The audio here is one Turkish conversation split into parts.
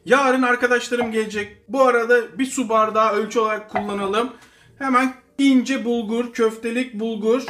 Yarın arkadaşlarım gelecek. Bu arada bir su bardağı ölçü olarak kullanalım. Hemen ince bulgur, köftelik bulgur.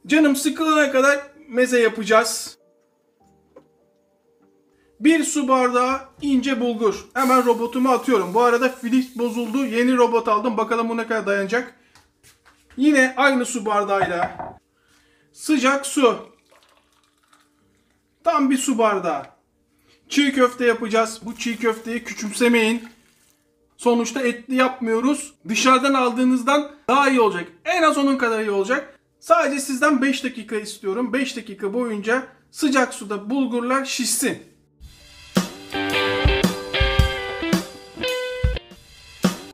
Canım sıkılana kadar meze yapacağız. Bir su bardağı ince bulgur. Hemen robotuma atıyorum. Bu arada filiz bozuldu. Yeni robot aldım. Bakalım bu ne kadar dayanacak. Yine aynı su bardağıyla sıcak su. Tam bir su bardağı. Çiğ köfte yapacağız. Bu çiğ köfteyi küçümsemeyin. Sonuçta etli yapmıyoruz. Dışarıdan aldığınızdan daha iyi olacak. En az onun kadar iyi olacak. Sadece sizden 5 dakika istiyorum. 5 dakika boyunca sıcak suda bulgurlar şişsin.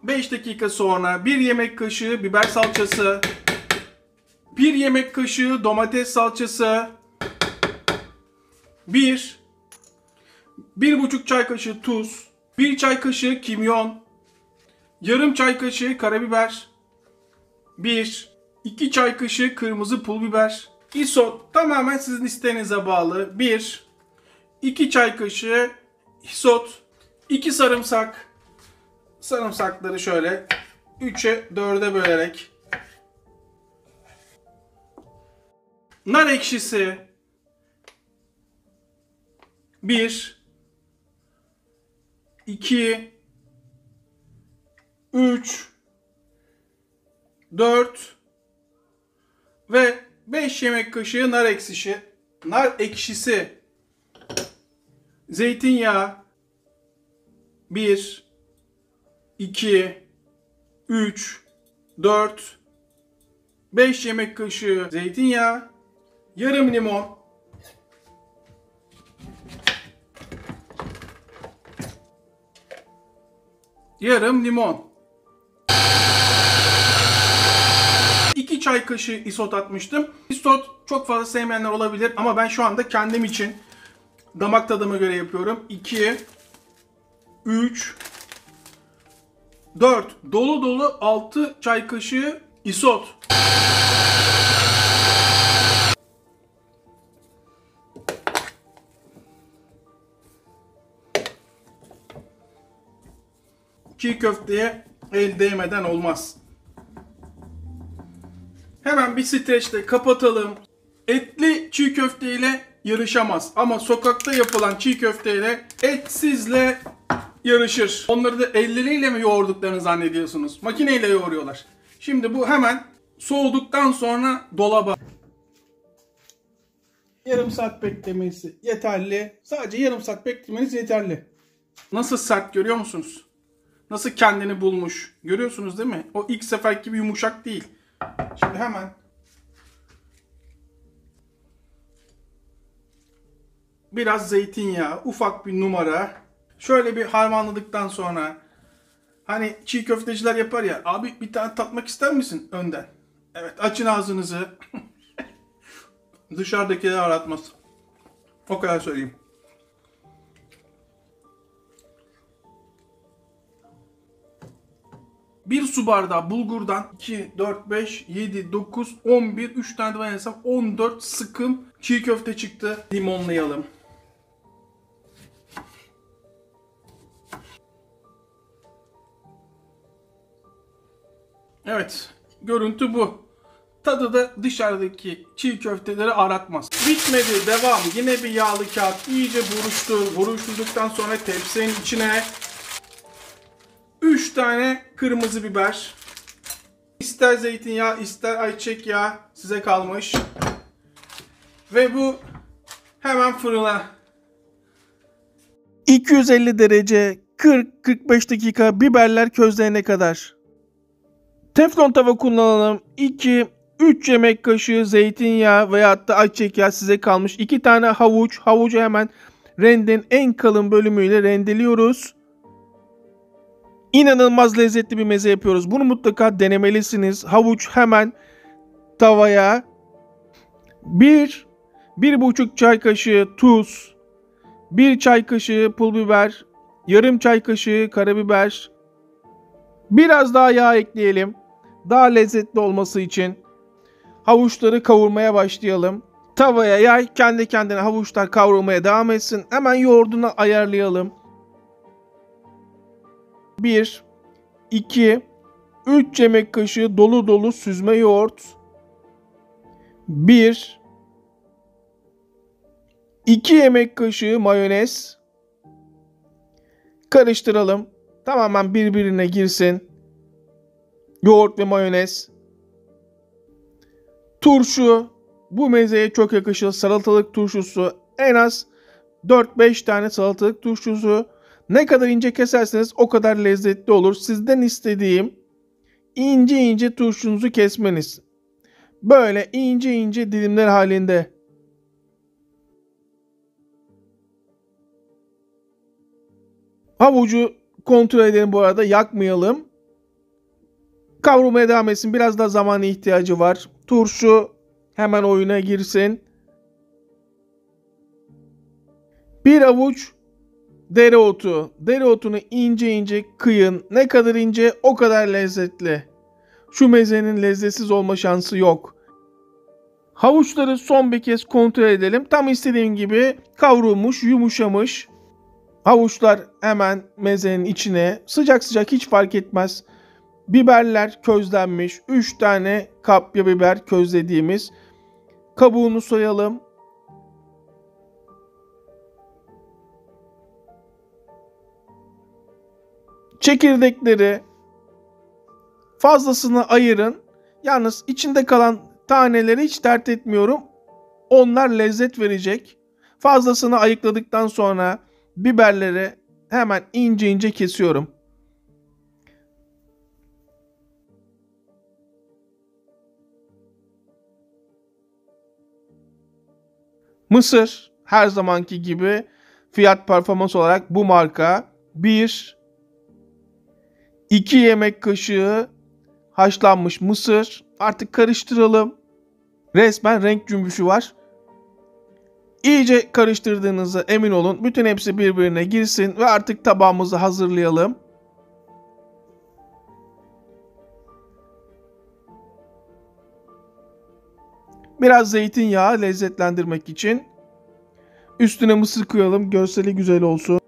Beş dakika sonra 1 yemek kaşığı biber salçası, 1 yemek kaşığı domates salçası, 1,5 çay kaşığı tuz, 1 çay kaşığı kimyon, yarım çay kaşığı karabiber, 2 çay kaşığı kırmızı pul biber, isot tamamen sizin isteğinize bağlı, 2 çay kaşığı isot, 2 sarımsak, sarımsakları şöyle 3'e 4'e bölerek, nar ekşisi 1, 2, 3, 4 ve 5 yemek kaşığı nar ekşisi, zeytinyağı 1, 2, 3, 4, 5 yemek kaşığı zeytinyağı, yarım limon, yarım limon, 2 çay kaşığı isot atmıştım. Isot çok fazla sevmeyenler olabilir ama ben şu anda kendim için damak tadıma göre yapıyorum. 2, 3, 4, dolu dolu 6 çay kaşığı isot. Çiğ köfteye el değmeden olmaz. Hemen bir streçle kapatalım. Etli çiğ köfte ile yarışamaz. Ama sokakta yapılan çiğ köfte ile etsizle yarışır. Onları da elleriyle mi yoğurduklarını zannediyorsunuz? Makineyle yoğuruyorlar. Şimdi bu hemen soğuduktan sonra dolaba. Yarım saat beklemesi yeterli. Sadece yarım saat beklemeniz yeterli. Nasıl sert görüyor musunuz? Nasıl kendini bulmuş. Görüyorsunuz değil mi? O ilk sefer gibi yumuşak değil. Şimdi hemen biraz zeytinyağı, ufak bir numara. Şöyle bir harmanladıktan sonra hani çiğ köfteciler yapar ya. Abi bir tane tatmak ister misin önden? Evet, açın ağzınızı. Dışarıdakileri aratmaz. O kadar söyleyeyim. Bir su bardağı bulgurdan 2, 4, 5, 7, 9, 11, 3 tane de ben hesap 14 sıkım çiğ köfte çıktı. Limonlayalım. Evet, görüntü bu. Tadı da dışarıdaki çiğ köfteleri aratmaz. Bitmedi, devam. Yine bir yağlı kağıt iyice buruştur. Buruşturduktan sonra tepsinin içine 3 tane kırmızı biber. İster zeytinyağı, ister ayçiçek yağı, size kalmış. Ve bu hemen fırına. 250 derece 40-45 dakika biberler közlenene kadar. Teflon tava kullanalım. 2-3 yemek kaşığı zeytinyağı veya da ayçiçek yağı size kalmış. 2 tane havuç. Havucu hemen rendenin en kalın bölümüyle rendeliyoruz. İnanılmaz lezzetli bir meze yapıyoruz. Bunu mutlaka denemelisiniz. Havuç hemen tavaya. 1,5 çay kaşığı tuz. 1 çay kaşığı pul biber. Yarım çay kaşığı karabiber. Biraz daha yağ ekleyelim. Daha lezzetli olması için. Havuçları kavurmaya başlayalım. Tavaya yay, kendi kendine havuçlar kavrulmaya devam etsin. Hemen yoğurdunu ayarlayalım. 1, 2, 3 yemek kaşığı dolu dolu süzme yoğurt. 1, 2 yemek kaşığı mayonez. Karıştıralım. Tamamen birbirine girsin. Yoğurt ve mayonez. Turşu. Bu mezeye çok yakışır. Salatalık turşusu. En az 4-5 tane salatalık turşusu. Ne kadar ince keserseniz o kadar lezzetli olur. Sizden istediğim ince ince turşunuzu kesmeniz. Böyle ince ince dilimler halinde. Havucu kontrol edelim bu arada. Yakmayalım. Kavrulmaya devam etsin. Biraz daha zamana ihtiyacı var. Turşu hemen oyuna girsin. Bir avuç dereotu. Dereotunu ince ince kıyın. Ne kadar ince o kadar lezzetli. Şu mezenin lezzetsiz olma şansı yok. Havuçları son bir kez kontrol edelim. Tam istediğim gibi kavrulmuş, yumuşamış. Havuçlar hemen mezenin içine sıcak sıcak hiç fark etmez. Biberler közlenmiş. 3 tane kapya biber közlediğimiz. Kabuğunu soyalım. Çekirdekleri fazlasını ayırın. Yalnız içinde kalan taneleri hiç dert etmiyorum. Onlar lezzet verecek. Fazlasını ayıkladıktan sonra biberleri hemen ince ince kesiyorum. Mısır her zamanki gibi fiyat performans olarak bu marka 2 yemek kaşığı haşlanmış mısır. Artık karıştıralım. Resmen renk cümbüşü var. İyice karıştırdığınıza emin olun. Bütün hepsi birbirine girsin ve artık tabağımızı hazırlayalım. Biraz zeytinyağı lezzetlendirmek için. Üstüne mısır koyalım. Görseli güzel olsun.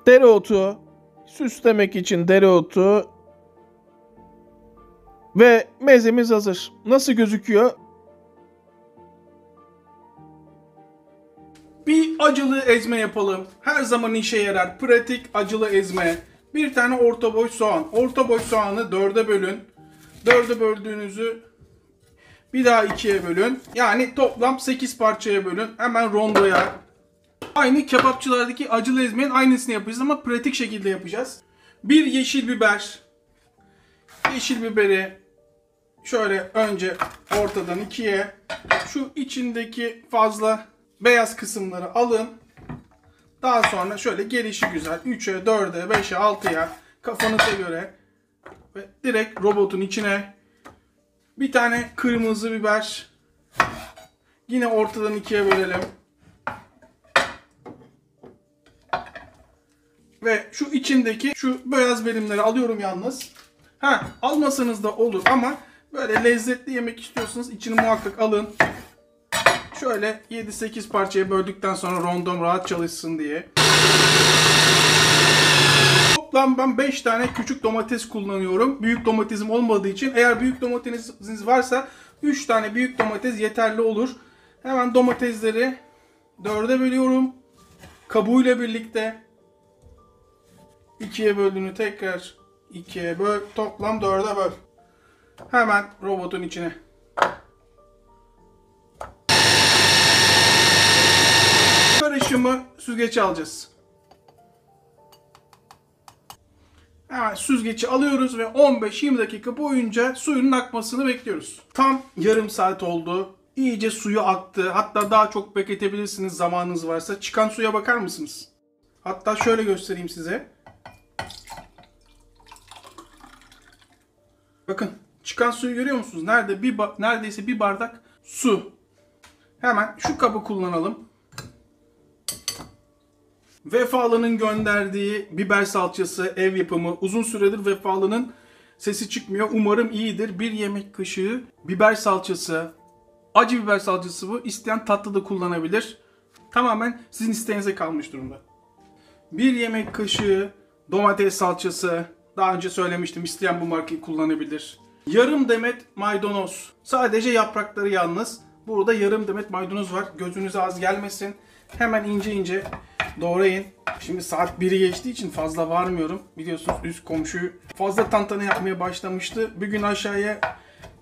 Dereotu. Süslemek için dereotu. Ve mezemiz hazır. Nasıl gözüküyor? Bir acılı ezme yapalım. Her zaman işe yarar. Pratik acılı ezme. Bir tane orta boy soğan. Orta boy soğanı dörde bölün. Dörde böldüğünüzü bir daha ikiye bölün. Yani toplam 8 parçaya bölün. Hemen rondoya. Aynı kebapçılardaki acılı ezmenin aynısını yapacağız ama pratik şekilde yapacağız. Bir yeşil biber. Yeşil biberi şöyle önce ortadan ikiye. Şu içindeki fazla beyaz kısımları alın. Daha sonra şöyle gelişi güzel 3'e, 4'e, 5'e, 6'ya kafanıza göre ve direkt robotun içine bir tane kırmızı biber yine ortadan ikiye bölelim. Ve şu içindeki şu beyaz bölümleri alıyorum yalnız. Almasanız da olur ama böyle lezzetli yemek istiyorsanız içini muhakkak alın. Şöyle 7-8 parçaya böldükten sonra rondom rahat çalışsın diye. Toplam ben 5 tane küçük domates kullanıyorum. Büyük domatesim olmadığı için. Eğer büyük domatesiniz varsa 3 tane büyük domates yeterli olur. Hemen domatesleri 4'e bölüyorum. Kabuğuyla birlikte. 2'ye böldüğünü tekrar 2'ye böl. Toplam 4'e böl. Hemen robotun içine. Karışımı süzgeçe alacağız. Hemen süzgeci alıyoruz ve 15-20 dakika boyunca suyunun akmasını bekliyoruz. Tam yarım saat oldu. İyice suyu aktı. Hatta daha çok bekletebilirsiniz zamanınız varsa. Çıkan suya bakar mısınız? Hatta şöyle göstereyim size. Bakın çıkan suyu görüyor musunuz? Neredeyse bir bardak su. Hemen şu kabı kullanalım. Vefalı'nın gönderdiği biber salçası ev yapımı. Uzun süredir Vefalı'nın sesi çıkmıyor. Umarım iyidir. 1 yemek kaşığı biber salçası. Acı biber salçası bu. İsteyen tatlı da kullanabilir. Tamamen sizin isteğinize kalmış durumda. 1 yemek kaşığı domates salçası. Daha önce söylemiştim, isteyen bu markayı kullanabilir. Yarım demet maydanoz. Sadece yaprakları yalnız. Burada yarım demet maydanoz var. Gözünüze az gelmesin. Hemen ince ince doğrayın. Şimdi saat 1'i geçtiği için fazla varmıyorum. Biliyorsunuz üst komşu fazla tantana yapmaya başlamıştı. Bir gün aşağıya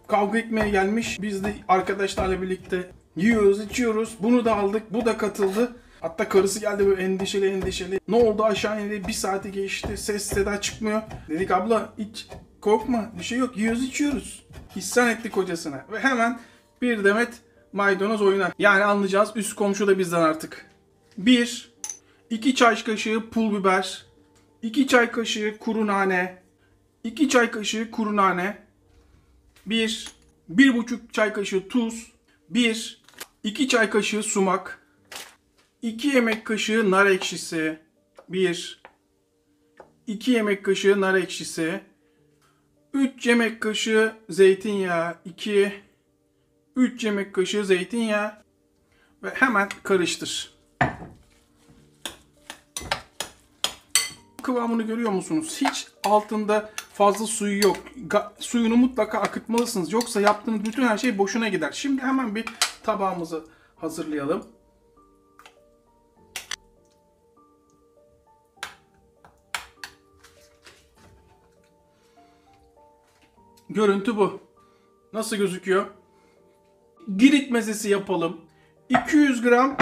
kavga etmeye gelmiş. Biz de arkadaşlarla birlikte yiyoruz, içiyoruz. Bunu da aldık. Bu da katıldı. Hatta karısı geldi böyle endişeli endişeli. Ne oldu, aşağı indi? 1 saati geçti. Ses seda çıkmıyor. Dedik abla hiç korkma. Bir şey yok. Yiyoruz, içiyoruz. İhsan etti kocasına. Ve hemen bir demet maydanoz oyuna. Yani anlayacağız, üst komşu da bizden artık. 2 çay kaşığı pul biber. 2 çay kaşığı kuru nane. 2 çay kaşığı kuru nane. 1,5 çay kaşığı tuz. 2 çay kaşığı sumak. 2 yemek kaşığı nar ekşisi. 2 yemek kaşığı nar ekşisi. 3 yemek kaşığı zeytinyağı. 3 yemek kaşığı zeytinyağı. Ve hemen karıştır. Kıvamını görüyor musunuz? Hiç altında fazla suyu yok. Suyunu mutlaka akıtmalısınız. Yoksa yaptığınız bütün her şey boşuna gider. Şimdi hemen bir tabağımızı hazırlayalım. Görüntü bu. Nasıl gözüküyor? Girit mezesi yapalım. 200 gram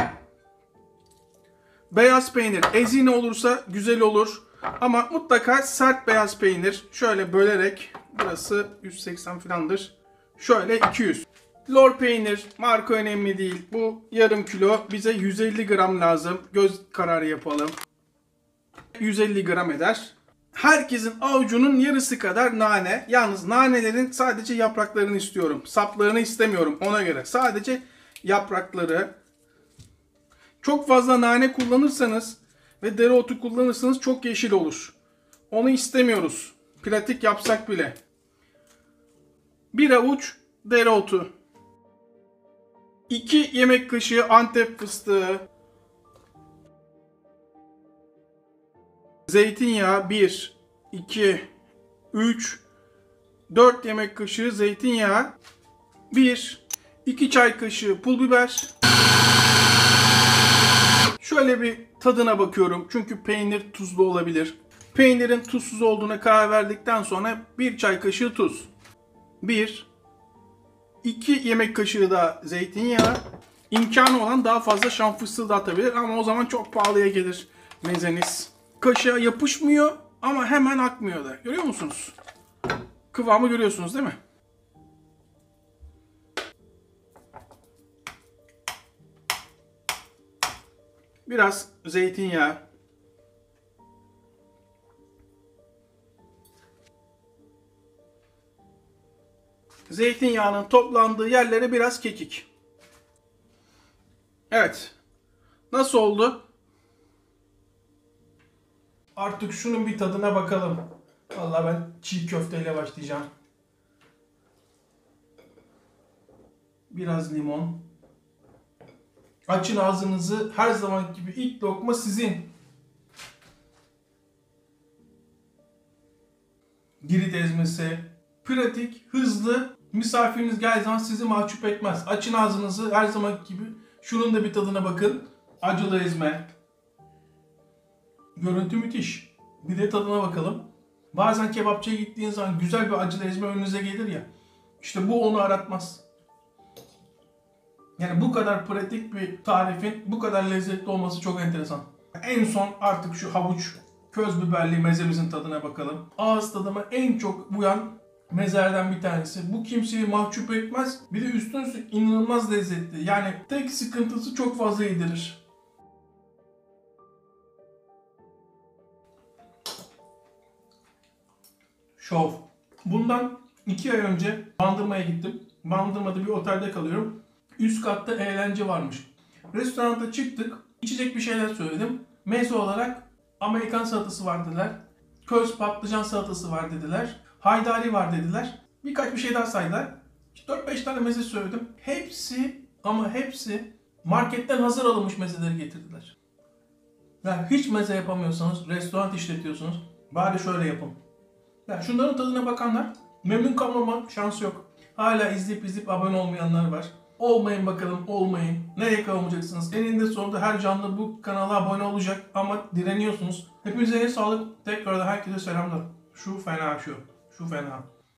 beyaz peynir. Ezine olursa güzel olur. Ama mutlaka sert beyaz peynir. Şöyle bölerek, burası 180 falandır. Şöyle 200. Lor peynir, marka önemli değil. Bu yarım kilo. Bize 150 gram lazım. Göz kararı yapalım. 150 gram eder. Herkesin avucunun yarısı kadar nane. Yalnız nanelerin sadece yapraklarını istiyorum. Saplarını istemiyorum ona göre. Sadece yaprakları. Çok fazla nane kullanırsanız ve dereotu kullanırsanız çok yeşil olur. Onu istemiyoruz. Pratik yapsak bile. 1 avuç dereotu. 2 yemek kaşığı Antep fıstığı. Zeytinyağı 1, 2, 3, 4 yemek kaşığı zeytinyağı. 2 çay kaşığı pul biber. Şöyle bir tadına bakıyorum. Çünkü peynir tuzlu olabilir. Peynirin tuzsuz olduğuna karar verdikten sonra 1 çay kaşığı tuz. 2 yemek kaşığı da zeytinyağı. İmkanı olan daha fazla şan fıstığı da atabilir ama o zaman çok pahalıya gelir mezeniz. Kaşığa yapışmıyor ama hemen akmıyor da. Görüyor musunuz? Kıvamı görüyorsunuz değil mi? Biraz zeytinyağı. Zeytinyağının toplandığı yerlere biraz kekik. Evet. Nasıl oldu? Artık şunun bir tadına bakalım. Vallahi ben çiğ köfteyle başlayacağım. Biraz limon. Açın ağzınızı. Her zaman gibi ilk lokma sizin. Girit ezmesi. Pratik, hızlı. Misafiriniz geldiği zaman sizi mahcup etmez. Açın ağzınızı her zaman gibi. Şunun da bir tadına bakın. Acılı ezme. Görüntü müthiş. Bir de tadına bakalım. Bazen kebapçıya gittiğiniz zaman güzel bir acılı ezme önünüze gelir ya. İşte bu onu aratmaz. Yani bu kadar pratik bir tarifin bu kadar lezzetli olması çok enteresan. En son artık şu havuç, köz biberli mezemizin tadına bakalım. Ağız tadıma en çok uyan mezelerden bir tanesi. Bu kimseyi mahcup etmez. Bir de üstüne üstlük inanılmaz lezzetli. Yani tek sıkıntısı çok fazla yedirir. Şov. Bundan 2 ay önce Bandırma'ya gittim. Bandırma'da bir otelde kalıyorum. Üst katta eğlence varmış. Restoranda çıktık. İçecek bir şeyler söyledim. Meze olarak Amerikan salatası var dediler. Köz patlıcan salatası var dediler. Haydari var dediler. Birkaç bir şey daha saydılar. 4-5 tane meze söyledim. Hepsi ama hepsi marketten hazır alınmış mezeleri getirdiler. Ya hiç meze yapamıyorsanız, restoran işletiyorsunuz, bari şöyle yapın. Ya şunların tadına bakanlar memnun kalmama şansı yok. Hala izleyip abone olmayanlar var. Olmayın bakalım, olmayın. Nereye kalmayacaksınız? Eninde sonunda her canlı bu kanala abone olacak ama direniyorsunuz. Hepinize sağlık. Tekrardan herkese selamlar. Şu fena şu. Şu fena.